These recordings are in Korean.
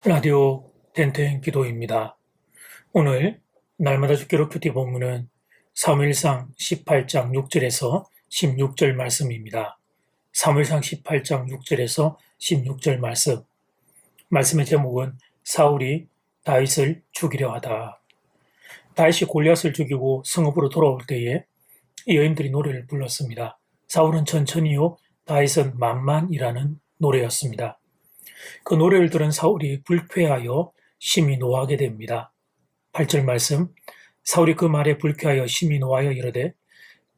라디오 텐텐 기도입니다. 오늘 날마다 주기로 큐티 본문은 사무엘상 18장 6절에서 16절 말씀입니다. 사무엘상 18장 6절에서 16절 말씀의 제목은 사울이 다윗을 죽이려 하다. 다윗이 골리앗을 죽이고 성읍으로 돌아올 때에 이 여인들이 노래를 불렀습니다. 사울은 천천히요, 다윗은 만만이라는 노래였습니다. 그 노래를 들은 사울이 불쾌하여 심히 노하게 됩니다. 8절 말씀, 사울이 그 말에 불쾌하여 심히 노하여 이르되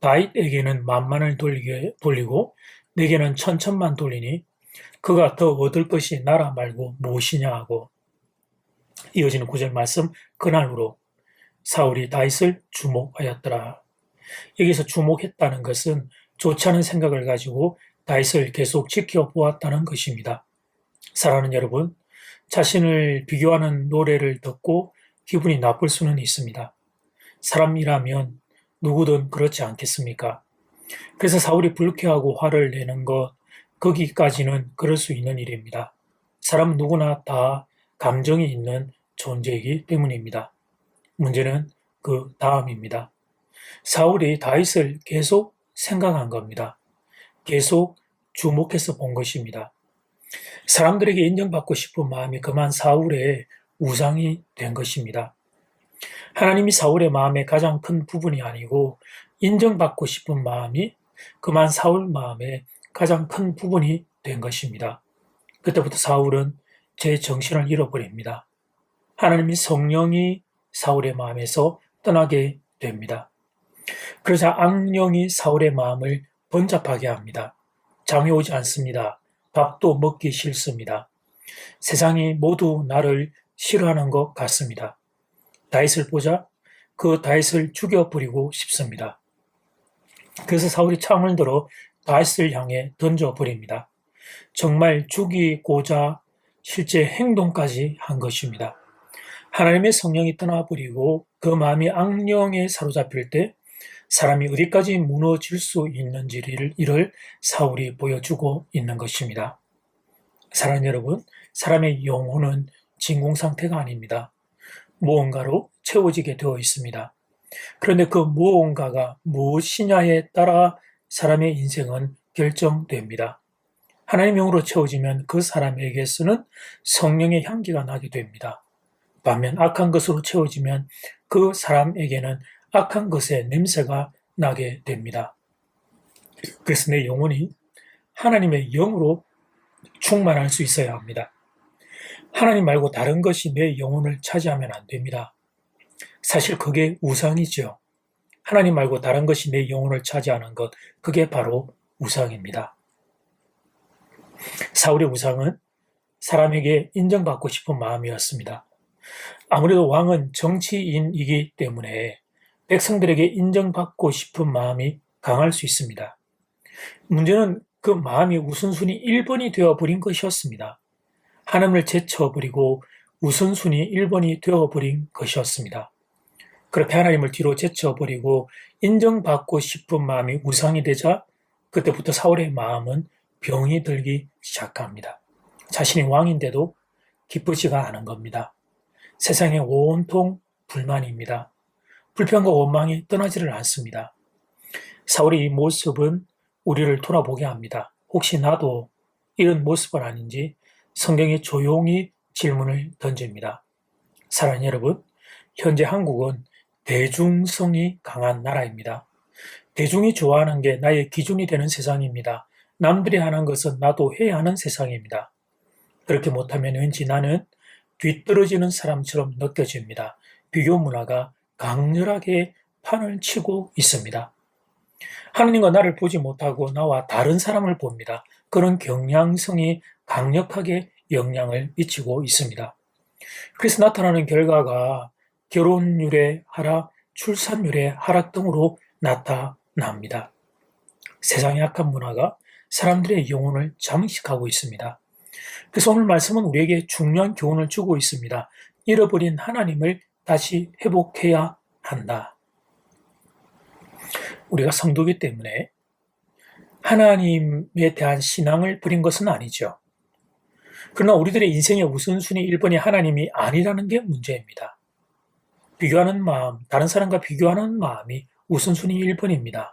다윗에게는 만만을 돌리고 내게는 천천만 돌리니 그가 더 얻을 것이 나라 말고 무엇이냐 하고, 이어지는 9절 말씀, 그날로 사울이 다윗을 주목하였더라. 여기서 주목했다는 것은 좋지 않은 생각을 가지고 다윗을 계속 지켜보았다는 것입니다. 사랑하는 여러분, 자신을 비교하는 노래를 듣고 기분이 나쁠 수는 있습니다. 사람이라면 누구든 그렇지 않겠습니까? 그래서 사울이 불쾌하고 화를 내는 것, 거기까지는 그럴 수 있는 일입니다. 사람은 누구나 다 감정이 있는 존재이기 때문입니다. 문제는 그 다음입니다. 사울이 다윗을 계속 생각한 겁니다. 계속 주목해서 본 것입니다. 사람들에게 인정받고 싶은 마음이 그만 사울의 우상이 된 것입니다. 하나님이 사울의 마음의 가장 큰 부분이 아니고 인정받고 싶은 마음이 그만 사울 마음의 가장 큰 부분이 된 것입니다. 그때부터 사울은 제 정신을 잃어버립니다. 하나님의 성령이 사울의 마음에서 떠나게 됩니다. 그러자 악령이 사울의 마음을 번잡하게 합니다. 잠이 오지 않습니다. 밥도 먹기 싫습니다. 세상이 모두 나를 싫어하는 것 같습니다. 다윗을 보자 그 다윗을 죽여버리고 싶습니다. 그래서 사울이 창을 들어 다윗을 향해 던져버립니다. 정말 죽이고자 실제 행동까지 한 것입니다. 하나님의 성령이 떠나버리고 그 마음이 악령에 사로잡힐 때 사람이 어디까지 무너질 수 있는지를 이를 사울이 보여주고 있는 것입니다. 사랑하는 여러분, 사람의 영혼은 진공 상태가 아닙니다. 무언가로 채워지게 되어 있습니다. 그런데 그 무언가가 무엇이냐에 따라 사람의 인생은 결정됩니다. 하나님의 영으로 채워지면 그 사람에게서는 성령의 향기가 나게 됩니다. 반면 악한 것으로 채워지면 그 사람에게는 악한 것의 냄새가 나게 됩니다. 그래서 내 영혼이 하나님의 영으로 충만할 수 있어야 합니다. 하나님 말고 다른 것이 내 영혼을 차지하면 안 됩니다. 사실 그게 우상이죠. 하나님 말고 다른 것이 내 영혼을 차지하는 것, 그게 바로 우상입니다. 사울의 우상은 사람에게 인정받고 싶은 마음이었습니다. 아무래도 왕은 정치인이기 때문에 백성들에게 인정받고 싶은 마음이 강할 수 있습니다. 문제는 그 마음이 우선순위 1번이 되어버린 것이었습니다. 하나님을 제쳐버리고 우선순위 1번이 되어버린 것이었습니다. 그렇게 하나님을 뒤로 제쳐버리고 인정받고 싶은 마음이 우상이 되자 그때부터 사울의 마음은 병이 들기 시작합니다. 자신이 왕인데도 기쁘지가 않은 겁니다. 세상에 온통 불만입니다. 불평과 원망이 떠나지를 않습니다. 사울의 이 모습은 우리를 돌아보게 합니다. 혹시 나도 이런 모습은 아닌지 성경이 조용히 질문을 던집니다. 사랑하는 여러분, 현재 한국은 대중성이 강한 나라입니다. 대중이 좋아하는 게 나의 기준이 되는 세상입니다. 남들이 하는 것은 나도 해야 하는 세상입니다. 그렇게 못하면 왠지 나는 뒤떨어지는 사람처럼 느껴집니다. 비교 문화가 강렬하게 판을 치고 있습니다. 하나님과 나를 보지 못하고 나와 다른 사람을 봅니다. 그런 경향성이 강력하게 영향을 미치고 있습니다. 그래서 나타나는 결과가 결혼율의 하락, 출산율의 하락 등으로 나타납니다. 세상의 악한 문화가 사람들의 영혼을 잠식하고 있습니다. 그래서 오늘 말씀은 우리에게 중요한 교훈을 주고 있습니다. 잃어버린 하나님을 다시 회복해야 한다. 우리가 성도이기 때문에 하나님에 대한 신앙을 버린 것은 아니죠. 그러나 우리들의 인생의 우선순위 1번이 하나님이 아니라는 게 문제입니다. 비교하는 마음, 다른 사람과 비교하는 마음이 우선순위 1번입니다.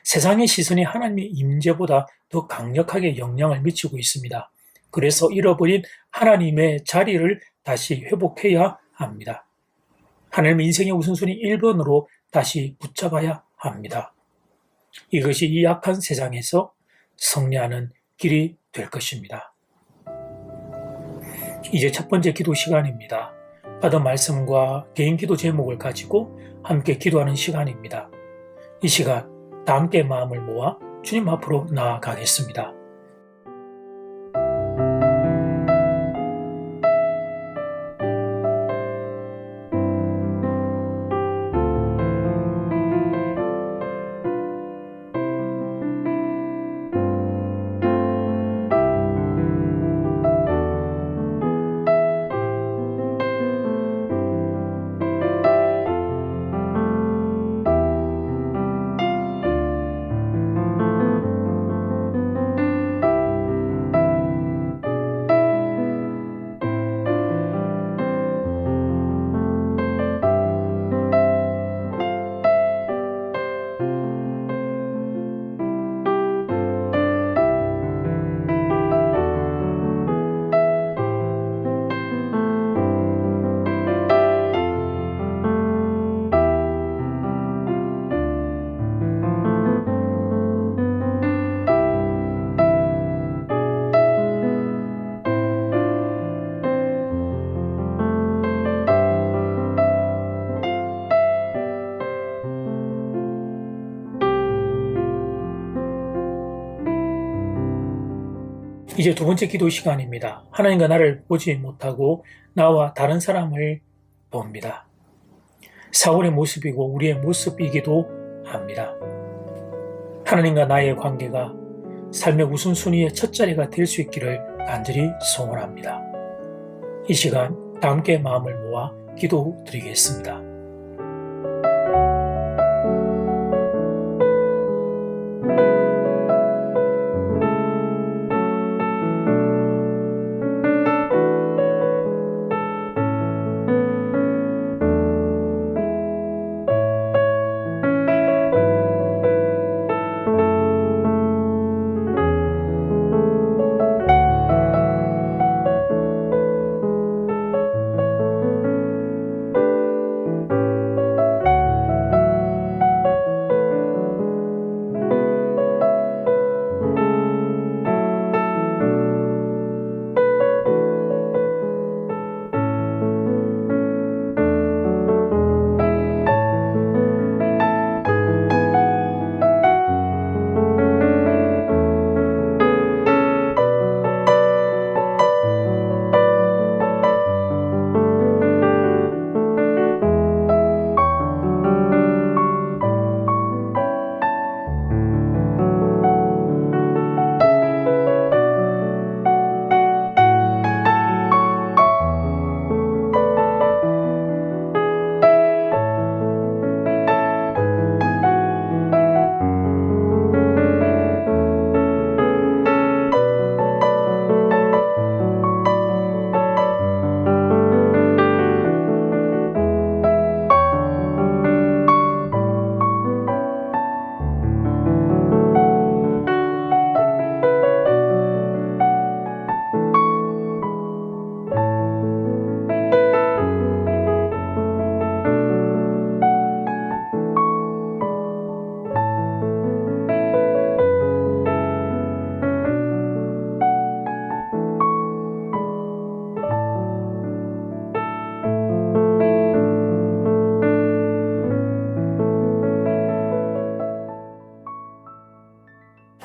세상의 시선이 하나님의 임재보다 더 강력하게 영향을 미치고 있습니다. 그래서 잃어버린 하나님의 자리를 다시 회복해야 합니다. 하나님의 인생의 우선순위 1번으로 다시 붙잡아야 합니다. 이것이 이 악한 세상에서 승리하는 길이 될 것입니다. 이제 첫 번째 기도 시간입니다. 받은 말씀과 개인 기도 제목을 가지고 함께 기도하는 시간입니다. 이 시간 다 함께 마음을 모아 주님 앞으로 나아가겠습니다. 이제 두 번째 기도 시간입니다. 하나님과 나를 보지 못하고 나와 다른 사람을 봅니다. 사울의 모습이고 우리의 모습이기도 합니다. 하나님과 나의 관계가 삶의 우선순위의 첫 자리가 될 수 있기를 간절히 소원합니다. 이 시간 다 함께 마음을 모아 기도드리겠습니다.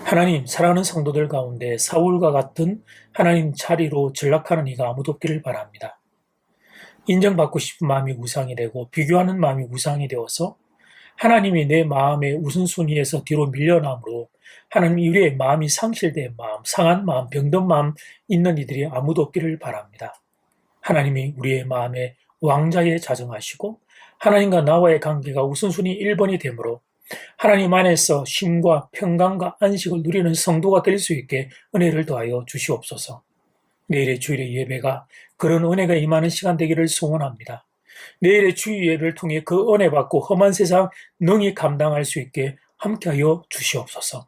하나님, 사랑하는 성도들 가운데 사울과 같은 하나님 자리로 전락하는 이가 아무도 없기를 바랍니다. 인정받고 싶은 마음이 우상이 되고 비교하는 마음이 우상이 되어서 하나님이 내 마음의 우선순위에서 뒤로 밀려남으로 하나님 우리의 마음이 상실된 마음, 상한 마음, 병든 마음 있는 이들이 아무도 없기를 바랍니다. 하나님이 우리의 마음에 왕자에 자정하시고 하나님과 나와의 관계가 우선순위 1번이 되므로 하나님 안에서 쉼과 평강과 안식을 누리는 성도가 될 수 있게 은혜를 더하여 주시옵소서. 내일의 주일의 예배가 그런 은혜가 임하는 시간 되기를 소원합니다. 내일의 주일 예배를 통해 그 은혜 받고 험한 세상 능히 감당할 수 있게 함께하여 주시옵소서.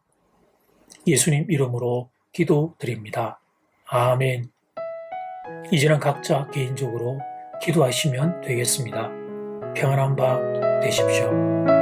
예수님 이름으로 기도드립니다. 아멘. 이제는 각자 개인적으로 기도하시면 되겠습니다. 평안한 밤 되십시오.